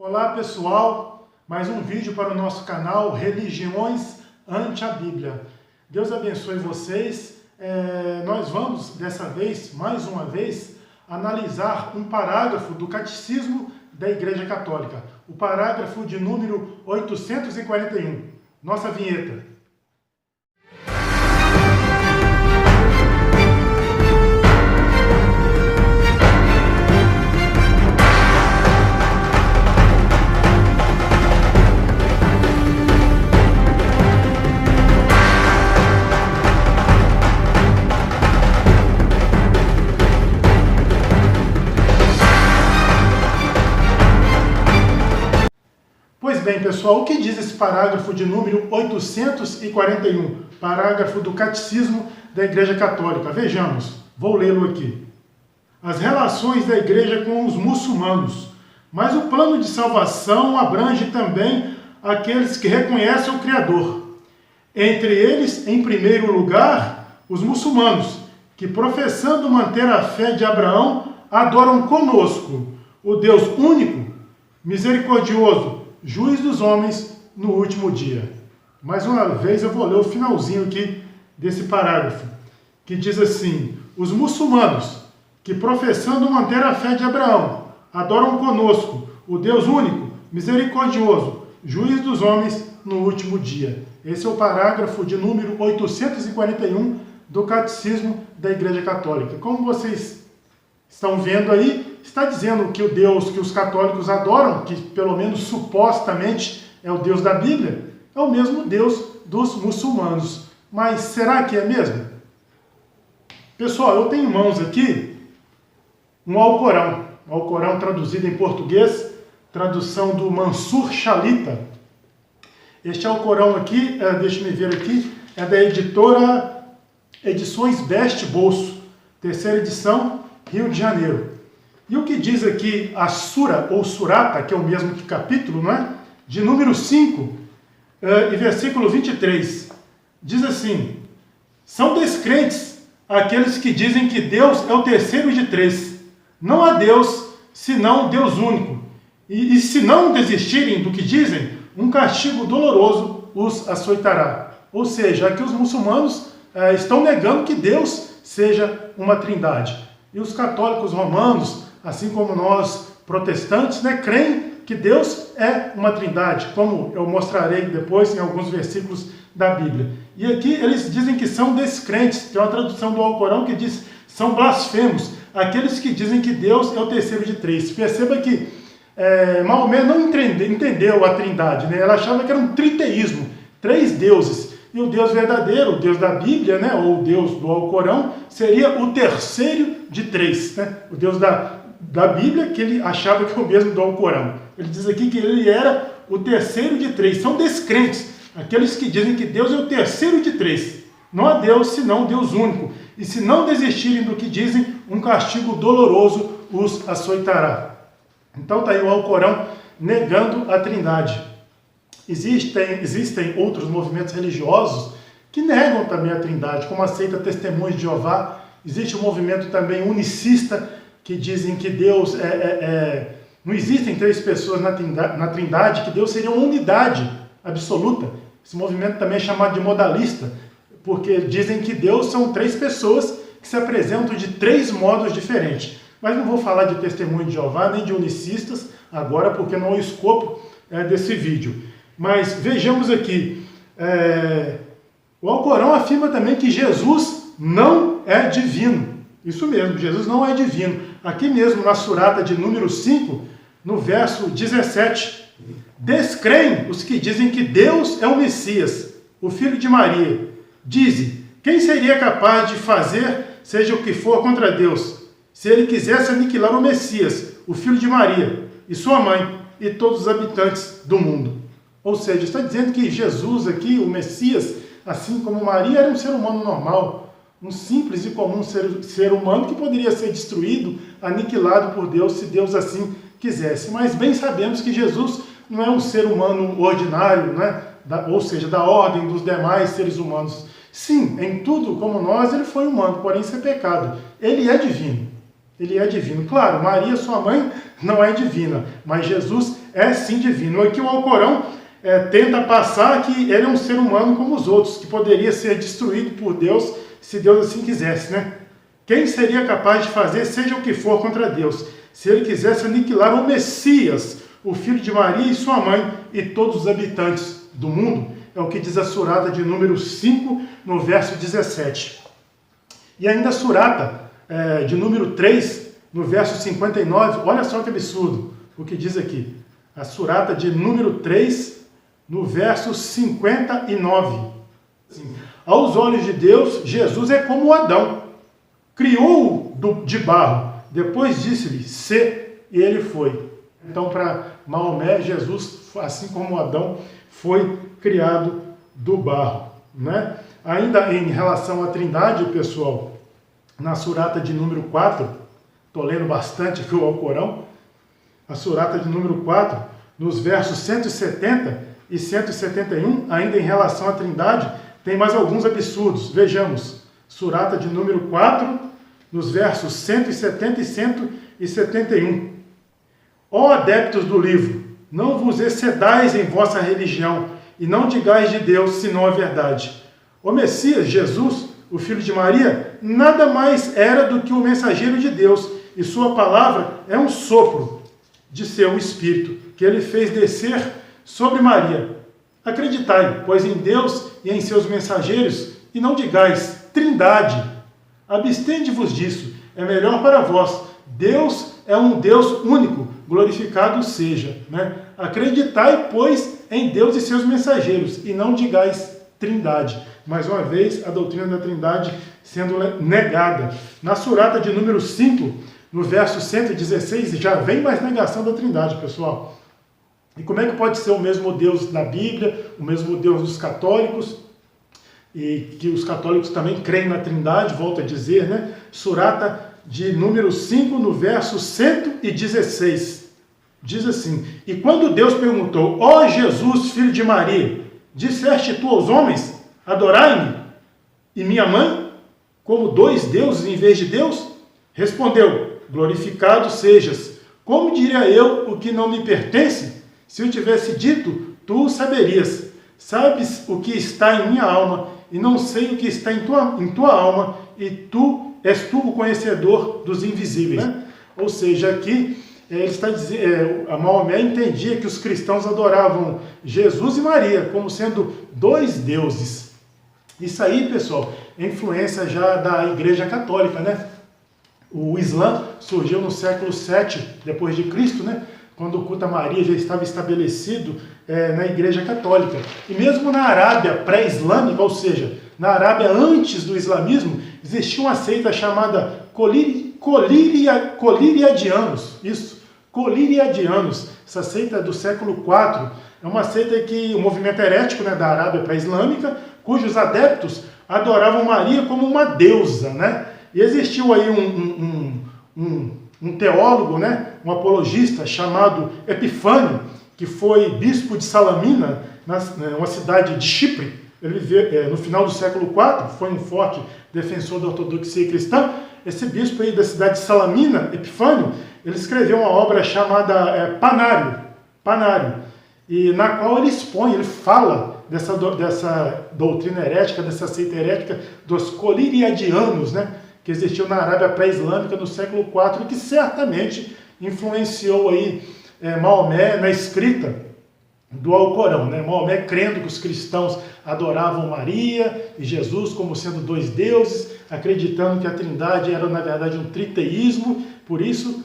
Olá pessoal, mais um vídeo para o nosso canal Religiões ante a Bíblia. Deus abençoe vocês. Nós vamos, dessa vez, mais uma vez, analisar um parágrafo do Catecismo da Igreja Católica. O parágrafo de número 841. Nossa vinheta. Pois bem, pessoal, o que diz esse parágrafo de número 841, parágrafo do Catecismo da Igreja Católica? Vejamos, vou lê-lo aqui. As relações da Igreja com os muçulmanos. Mas o plano de salvação abrange também aqueles que reconhecem o Criador. Entre eles, em primeiro lugar, os muçulmanos, que professando manter a fé de Abraão, adoram conosco o Deus único, misericordioso, juiz dos homens no último dia. Mais uma vez eu vou ler o finalzinho aqui desse parágrafo, que diz assim: os muçulmanos, que professando manter a fé de Abraão, adoram conosco o Deus único, misericordioso, juiz dos homens no último dia. Esse é o parágrafo de número 841 do Catecismo da Igreja Católica. Como vocês estão vendo aí, está dizendo que o Deus que os católicos adoram, que pelo menos supostamente é o Deus da Bíblia, é o mesmo Deus dos muçulmanos. Mas será que é mesmo? Pessoal, eu tenho em mãos aqui um Alcorão. Um Alcorão traduzido em português, tradução do Mansur Shalita. Este Alcorão aqui, deixa-me ver aqui, é da editora Edições Best Bolso, terceira edição, Rio de Janeiro. E o que diz aqui a Sura, ou Surata, que é o mesmo que capítulo, não é? De número 5, e versículo 23, diz assim: são descrentes aqueles que dizem que Deus é o terceiro de três. Não há Deus, senão Deus único. E se não desistirem do que dizem, um castigo doloroso os açoitará. Ou seja, aqui os muçulmanos estão negando que Deus seja uma trindade. E os católicos romanos, assim como nós protestantes, creem que Deus é uma trindade, como eu mostrarei depois em alguns versículos da Bíblia. E aqui eles dizem que são descrentes. Tem uma tradução do Alcorão que diz: são blasfemos, aqueles que dizem que Deus é o terceiro de três. Perceba que Maomé não entendeu a trindade, Ela achava que era um triteísmo, três deuses. E o Deus verdadeiro, o Deus da Bíblia, ou o Deus do Alcorão, seria o terceiro de três. O Deus da Bíblia, que ele achava que é o mesmo do Alcorão. Ele diz aqui que ele era o terceiro de três. São descrentes, aqueles que dizem que Deus é o terceiro de três. Não há Deus, senão Deus único. E se não desistirem do que dizem, um castigo doloroso os açoitará. Então está aí o Alcorão negando a trindade. Existem outros movimentos religiosos que negam também a trindade, como a seita Testemunhos de Jeová. Existe um movimento também unicista, que dizem que Deus não existem três pessoas na trindade, que Deus seria uma unidade absoluta. Esse movimento também é chamado de modalista, porque dizem que Deus são três pessoas que se apresentam de três modos diferentes. Mas não vou falar de Testemunho de Jeová, nem de unicistas agora, porque não é o escopo desse vídeo. Mas vejamos aqui, o Alcorão afirma também que Jesus não é divino. Isso mesmo, Jesus não é divino. Aqui mesmo na Surata de número 5, no verso 17, descreem os que dizem que Deus é o Messias, o Filho de Maria. Dizem: quem seria capaz de fazer seja o que for contra Deus, se ele quisesse aniquilar o Messias, o Filho de Maria, e sua mãe, e todos os habitantes do mundo? Ou seja, está dizendo que Jesus aqui, o Messias, assim como Maria, era um ser humano normal, um simples e comum ser humano que poderia ser destruído, aniquilado por Deus, se Deus assim quisesse. Mas bem sabemos que Jesus não é um ser humano ordinário, ou seja, da ordem dos demais seres humanos. Sim, em tudo como nós, ele foi humano, porém sem pecado. Ele é divino. ele é divino. Claro, Maria, sua mãe, não é divina, mas Jesus é sim divino. Aqui o Alcorão tenta passar que ele é um ser humano como os outros, que poderia ser destruído por Deus, se Deus assim quisesse, né? Quem seria capaz de fazer seja o que for contra Deus, se ele quisesse aniquilar o Messias, o filho de Maria e sua mãe, e todos os habitantes do mundo? É o que diz a surata de número 5, no verso 17. E ainda a surata de número 3, no verso 59, olha só que absurdo o que diz aqui. A surata de número 3, no verso 59. Assim, aos olhos de Deus, Jesus é como Adão. Criou-o de barro, depois disse-lhe, sê, e ele foi. Então, para Maomé, Jesus, assim como Adão, foi criado do barro, né? Ainda em relação à Trindade, pessoal, na surata de número 4, estou lendo bastante aqui o Alcorão, a surata de número 4, nos versos 170 e 171, ainda em relação à Trindade, tem mais alguns absurdos. Vejamos, surata de número 4, nos versos 170 e 171. Ó adeptos do livro, não vos excedais em vossa religião, e não digais de Deus, senão a verdade. O Messias, Jesus, o filho de Maria, nada mais era do que o mensageiro de Deus, e sua palavra é um sopro de seu Espírito, que ele fez descer sobre Maria. Acreditai, pois, em Deus e em seus mensageiros, e não digais, Trindade. Abstende-vos disso, é melhor para vós. Deus é um Deus único, glorificado seja. Né? Acreditai, pois, em Deus e seus mensageiros, e não digais Trindade. Mais uma vez, a doutrina da Trindade sendo negada. Na surata de número 5, no verso 116, já vem mais negação da Trindade, pessoal. E como é que pode ser o mesmo Deus da Bíblia, o mesmo Deus dos católicos, e que os católicos também creem na Trindade, volto a dizer, né? Surata de número 5, no verso 116. Diz assim, e quando Deus perguntou, ó Jesus, filho de Maria, disseste tu aos homens, adorai-me, e minha mãe, como dois deuses em vez de Deus? Respondeu, glorificado sejas. Como diria eu o que não me pertence? Se eu tivesse dito, tu o saberias. Sabes o que está em minha alma, e não sei o que está em tua alma, e tu és tu o conhecedor dos invisíveis. Né? Ou seja, aqui ele está dizendo, a Maomé entendia que os cristãos adoravam Jesus e Maria como sendo dois deuses. Isso aí, pessoal, é influência já da Igreja Católica, né? O Islã surgiu no século 7 depois de Cristo, né? Quando o culto a Maria já estava estabelecido na Igreja Católica. E mesmo na Arábia pré-islâmica, ou seja, na Arábia antes do islamismo, existia uma seita chamada Coliriadianos. Isso, Coliriadianos. Essa seita é do século 4. É uma seita que o movimento herético, né, da Arábia pré-islâmica, cujos adeptos adoravam Maria como uma deusa, né? E existiu aí um teólogo, né, um apologista chamado Epifânio, que foi bispo de Salamina, uma cidade de Chipre. Ele viveu no final do século IV, foi um forte defensor da ortodoxia cristã. Esse bispo aí da cidade de Salamina, Epifânio, ele escreveu uma obra chamada Panário, e na qual ele expõe, ele fala dessa doutrina herética, dessa seita herética dos coliriadianos, né, que existiu na Arábia pré-islâmica no século IV, e que certamente influenciou aí Maomé na escrita do Alcorão, né? Maomé crendo que os cristãos adoravam Maria e Jesus como sendo dois deuses, acreditando que a Trindade era na verdade um triteísmo. Por isso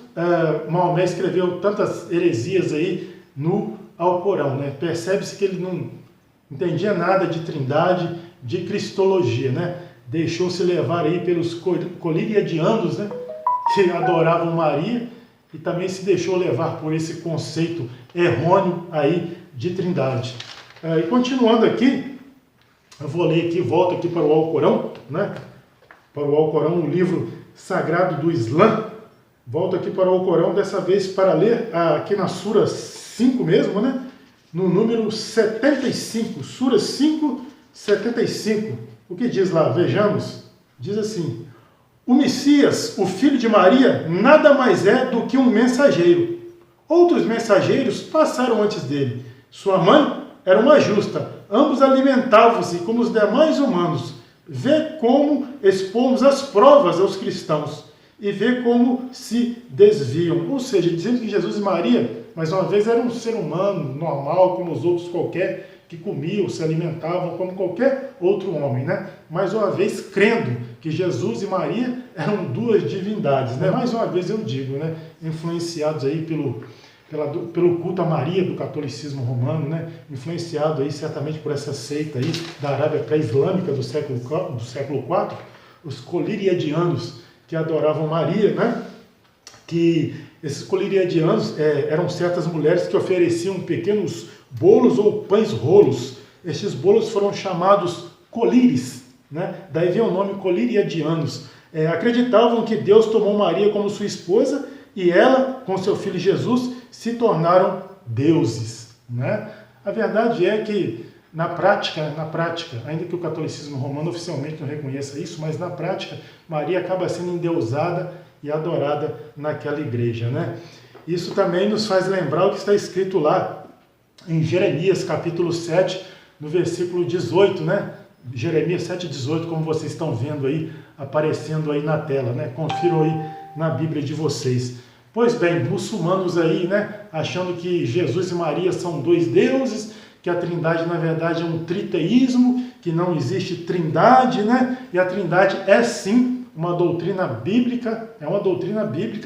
Maomé escreveu tantas heresias aí no Alcorão, né? Percebe-se que ele não entendia nada de Trindade, de cristologia, né? Deixou-se levar aí pelos coliriadianos, né? Que adoravam Maria, e também se deixou levar por esse conceito errôneo aí de Trindade. E continuando aqui, eu vou ler aqui, volto aqui para o Alcorão, né? Para o Alcorão, o livro sagrado do Islã. Volto aqui para o Alcorão, dessa vez para ler aqui na Sura 5 mesmo, né? No número 75, Sura 5, 75. O que diz lá? Vejamos. Diz assim, O Messias, o filho de Maria, nada mais é do que um mensageiro. Outros mensageiros passaram antes dele. Sua mãe era uma justa. Ambos alimentavam-se como os demais humanos. Vê como expomos as provas aos cristãos e vê como se desviam. Ou seja, dizendo que Jesus e Maria, mais uma vez, eram um ser humano normal, como os outros qualquer, que comiam, se alimentavam como qualquer outro homem, né? Mais uma vez, crendo que Jesus e Maria eram duas divindades, né? Mais uma vez eu digo, né? Influenciados aí pelo culto a Maria do catolicismo romano, né? Influenciado aí certamente por essa seita aí da Arábia pré-islâmica do século IV, os coliriadianos, que adoravam Maria, né? Que esses coliriadianos eram certas mulheres que ofereciam pequenos bolos ou pães rolos. Estes bolos foram chamados colíris, né? Daí vem o nome coliriadianos. Acreditavam que Deus tomou Maria como sua esposa e ela, com seu filho Jesus, se tornaram deuses, né? A verdade é que, na prática, ainda que o catolicismo romano oficialmente não reconheça isso, mas na prática, Maria acaba sendo endeusada e adorada naquela igreja, né? Isso também nos faz lembrar o que está escrito lá em Jeremias, capítulo 7, no versículo 18, né? Jeremias 7,18, como vocês estão vendo aí, aparecendo aí na tela, né? Confiram aí na Bíblia de vocês. Pois bem, muçulmanos aí, né? Achando que Jesus e Maria são dois deuses, que a trindade, na verdade, é um triteísmo, que não existe trindade, né? E a trindade é sim uma doutrina bíblica,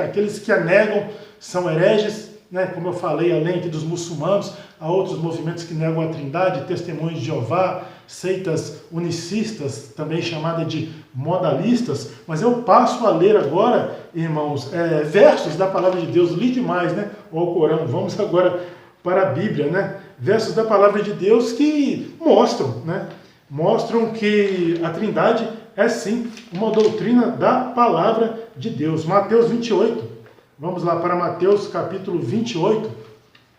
aqueles que a negam são hereges, né? Como eu falei, além aqui dos muçulmanos, há outros movimentos que negam a trindade, testemunhos de Jeová, seitas unicistas, também chamadas de modalistas, mas eu passo a ler agora, irmãos, versos da palavra de Deus, li demais, né? O Alcorão, vamos agora para a Bíblia, né? Versos da palavra de Deus que mostram, né? Mostram que a trindade é sim uma doutrina da palavra de Deus. Mateus 28, vamos lá para Mateus capítulo 28,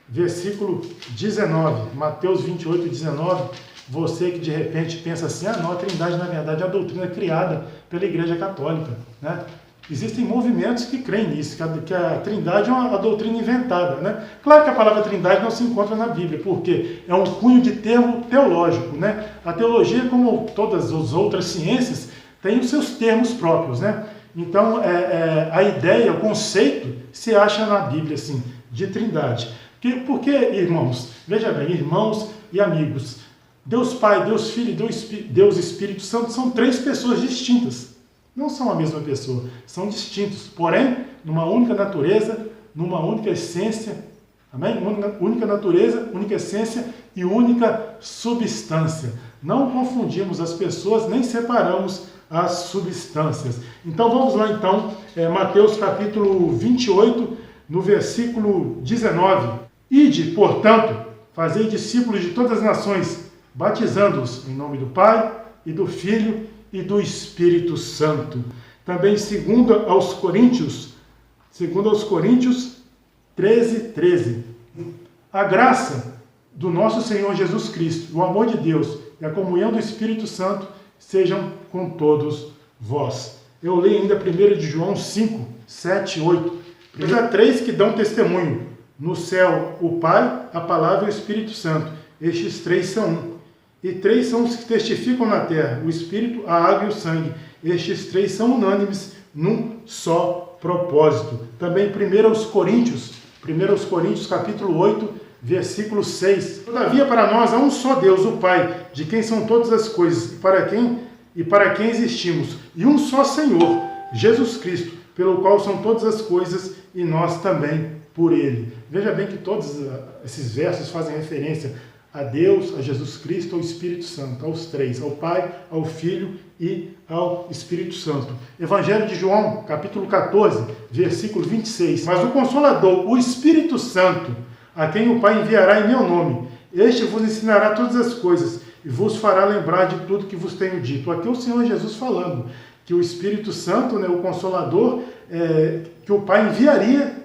versículo 19. Mateus 28, 19. Você que de repente pensa assim, não, a trindade na verdade é a doutrina criada pela Igreja Católica, né? Existem movimentos que creem nisso, que a trindade é uma doutrina inventada, né? Claro que a palavra trindade não se encontra na Bíblia, porque é um cunho de termo teológico, né? A teologia, como todas as outras ciências, tem os seus termos próprios, né? Então, a ideia, o conceito, se acha na Bíblia, assim, de trindade. Porque, irmãos, veja bem, irmãos e amigos, Deus Pai, Deus Filho e Deus Espírito Santo são três pessoas distintas. Não são a mesma pessoa, são distintos, porém, numa única natureza, numa única essência, amém? Única natureza, única essência e única substância. Não confundimos as pessoas, nem separamos as substâncias. Então vamos lá então, Mateus capítulo 28, no versículo 19. Ide, portanto, fazei discípulos de todas as nações, batizando-os em nome do Pai e do Filho e do Espírito Santo. Também segundo aos Coríntios 13:13. A graça do nosso Senhor Jesus Cristo, o amor de Deus e a comunhão do Espírito Santo sejam com todos vós. Eu leio ainda 1 de João 5, 7, 8. Há três que dão testemunho. No céu, o Pai, a Palavra e o Espírito Santo. Estes três são um. E três são os que testificam na terra, o Espírito, a água e o sangue. Estes três são unânimes num só propósito. Também 1 aos Coríntios capítulo 8, versículo 6. Todavia para nós há um só Deus, o Pai, de quem são todas as coisas, e para quem existimos, e um só Senhor, Jesus Cristo, pelo qual são todas as coisas, e nós também por Ele. Veja bem que todos esses versos fazem referência a Deus, a Jesus Cristo, ao Espírito Santo, aos três, ao Pai, ao Filho e ao Espírito Santo. Evangelho de João, capítulo 14, versículo 26. Mas o Consolador, o Espírito Santo, a quem o Pai enviará em meu nome, este vos ensinará todas as coisas e vos fará lembrar de tudo que vos tenho dito. Aqui é o Senhor Jesus falando que o Espírito Santo, né, o Consolador, que o Pai enviaria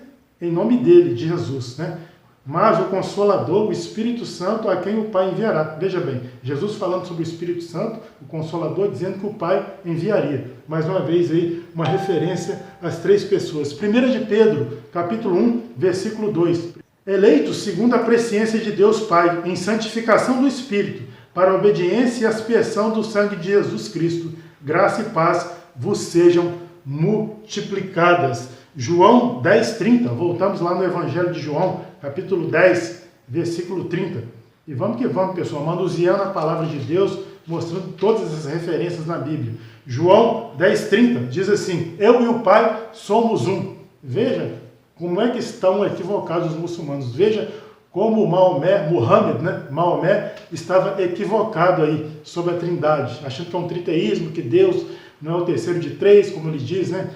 em nome dele, de Jesus, né? mas o Consolador, o Espírito Santo, a quem o Pai enviará. Veja bem, Jesus falando sobre o Espírito Santo, o Consolador, dizendo que o Pai enviaria. Mais uma vez aí, uma referência às três pessoas. 1 de Pedro, capítulo 1, versículo 2. Eleitos segundo a presciência de Deus Pai, em santificação do Espírito, para a obediência e aspersão do sangue de Jesus Cristo, graça e paz vos sejam multiplicadas. João 10:30, voltamos lá no Evangelho de João, capítulo 10, versículo 30. E vamos que vamos, pessoal, manuseando a palavra de Deus, mostrando todas essas referências na Bíblia. João 10:30 diz assim: eu e o Pai somos um. Veja como é que estão equivocados os muçulmanos. Veja como Maomé estava equivocado aí sobre a Trindade, achando que é um triteísmo, que Deus não é o terceiro de três, como ele diz, né?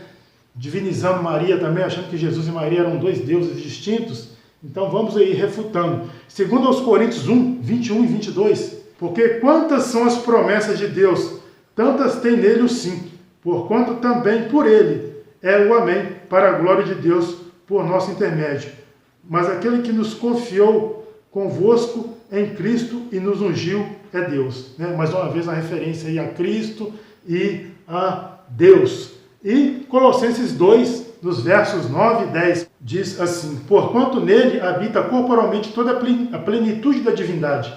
Divinizando Maria também, achando que Jesus e Maria eram dois deuses distintos. Então vamos aí refutando. Segundo aos Coríntios 1, 21 e 22, porque quantas são as promessas de Deus, tantas tem nele o sim, porquanto também por ele é o amém, para a glória de Deus, por nosso intermédio. Mas aquele que nos confiou convosco em Cristo e nos ungiu é Deus. Né? Mais uma vez a referência aí a Cristo e a Deus. E Colossenses 2, nos versos 9 e 10, diz assim: porquanto nele habita corporalmente toda a plenitude da divindade.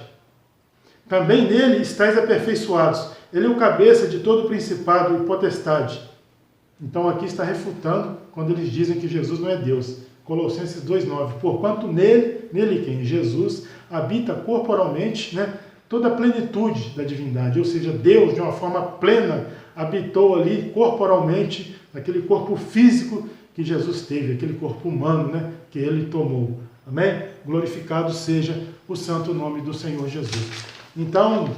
Também nele estáis aperfeiçoados. Ele é o cabeça de todo principado e potestade. Então aqui está refutando quando eles dizem que Jesus não é Deus. Colossenses 2,9. Porquanto nele quem? Jesus habita corporalmente, né, toda a plenitude da divindade. Ou seja, Deus de uma forma plena habitou ali corporalmente, naquele corpo físico que Jesus teve, aquele corpo humano, né, que ele tomou. Amém? Glorificado seja o santo nome do Senhor Jesus. Então,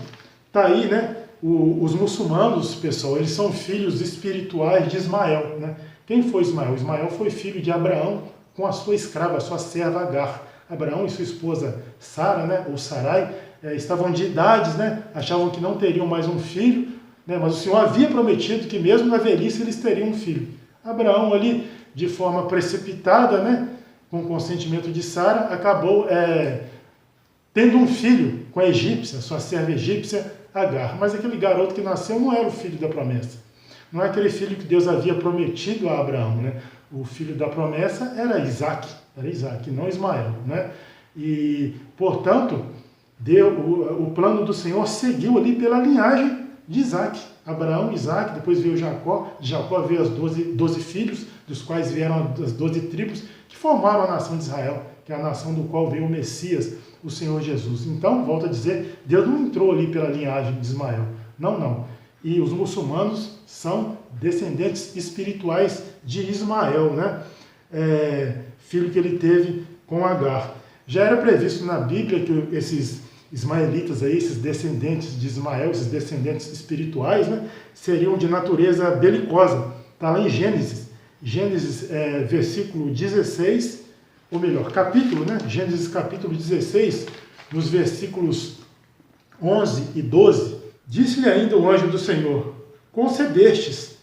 tá aí, né? Os muçulmanos, pessoal, eles são filhos espirituais de Ismael, né? Quem foi Ismael? Ismael foi filho de Abraão com a sua escrava, a sua serva Agar. Abraão e sua esposa Sara, né, ou Sarai, estavam de idades, né? Achavam que não teriam mais um filho, né? Mas o Senhor havia prometido que mesmo na velhice eles teriam um filho. Abraão ali, de forma precipitada, né, com o consentimento de Sara, acabou tendo um filho com a egípcia, sua serva egípcia Agar. Mas aquele garoto que nasceu não era o filho da promessa. Não é aquele filho que Deus havia prometido a Abraão, né? O filho da promessa era Isaac, não Ismael, né? E, portanto, o plano do Senhor seguiu ali pela linhagem de Isaac. Abraão, Isaac, depois veio Jacó, de Jacó veio as 12 filhos, dos quais vieram as 12 tribos, que formaram a nação de Israel, que é a nação do qual veio o Messias, o Senhor Jesus. Então, volto a dizer, Deus não entrou ali pela linhagem de Ismael. Não. E os muçulmanos são descendentes espirituais de Ismael, né? Filho que ele teve com Agar. Já era previsto na Bíblia que esses ismaelitas aí, esses descendentes de Ismael, esses descendentes espirituais, né, seriam de natureza belicosa. Está lá em Gênesis, versículo 16, ou melhor, capítulo, né? Gênesis capítulo 16, nos versículos 11 e 12, disse-lhe ainda o anjo do Senhor: concebestes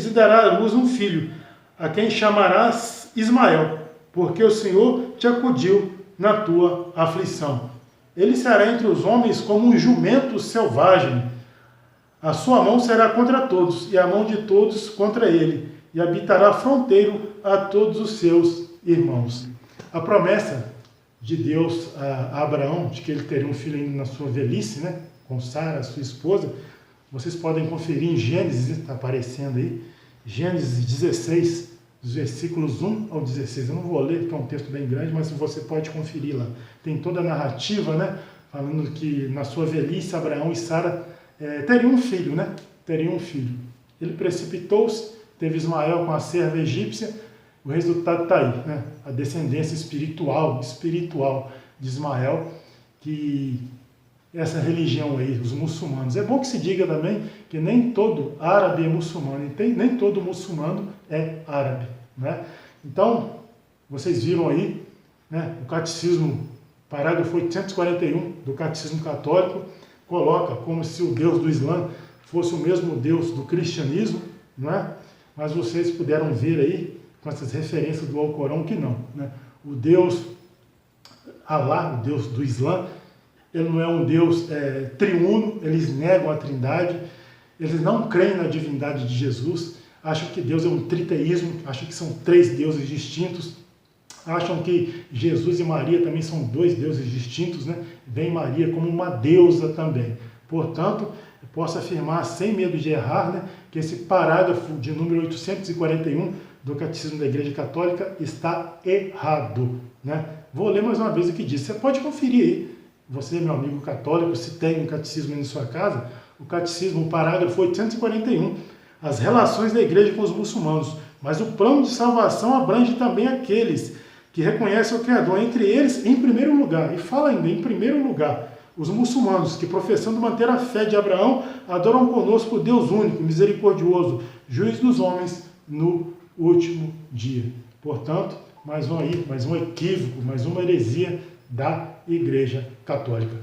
e dará à luz um filho, a quem chamarás Ismael, porque o Senhor te acudiu na tua aflição. Ele será entre os homens como um jumento selvagem. A sua mão será contra todos, e a mão de todos contra ele, e habitará fronteiro a todos os seus irmãos. A promessa de Deus a Abraão, de que ele teria um filho ainda na sua velhice, né, com Sara, sua esposa, vocês podem conferir em Gênesis, está aparecendo aí, Gênesis 16, dos versículos 1 ao 16. Eu não vou ler, porque é um texto bem grande, mas você pode conferir lá. Tem toda a narrativa, né, falando que na sua velhice Abraão e Sara teriam um filho, né? Teriam um filho. Ele precipitou-se, teve Ismael com a serva egípcia. O resultado está aí, né? A descendência espiritual de Ismael, que essa religião aí, os muçulmanos. É bom que se diga também que nem todo árabe é muçulmano, e nem todo muçulmano é árabe, né? Então, vocês viram aí, né, o catecismo, parágrafo 841 do Catecismo Católico, coloca como se o Deus do Islã fosse o mesmo Deus do cristianismo, não é? Mas vocês puderam ver aí, com essas referências do Alcorão, que não, né? O Deus Alá, o Deus do Islã, ele não é um Deus triuno, eles negam a trindade, eles não creem na divindade de Jesus, acham que Deus é um triteísmo, acham que são 3 deuses distintos, acham que Jesus e Maria também são 2 deuses distintos, né? Vem Maria como uma deusa também. Portanto, eu posso afirmar, sem medo de errar, né, que esse parágrafo de número 841 do Catecismo da Igreja Católica está errado, né? Vou ler mais uma vez o que diz. Você pode conferir aí, você, meu amigo católico, se tem um catecismo aí na sua casa, o catecismo, o parágrafo 841, as relações da Igreja com os muçulmanos. Mas o plano de salvação abrange também aqueles que reconhecem o Criador, entre eles, em primeiro lugar, e fala ainda, em primeiro lugar, os muçulmanos, que professando manter a fé de Abraão, adoram conosco o Deus único, misericordioso, juiz dos homens no último dia. Portanto, mais um equívoco, mais uma heresia da Igreja Católica.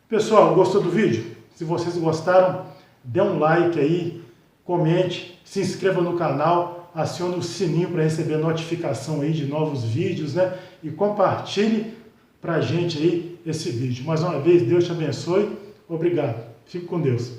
Pessoal, gostou do vídeo? Se vocês gostaram, dê um like aí, comente, se inscreva no canal, acione o sininho para receber notificação aí de novos vídeos, né? E compartilhe pra gente aí esse vídeo. Mais uma vez, Deus te abençoe. Obrigado. Fique com Deus.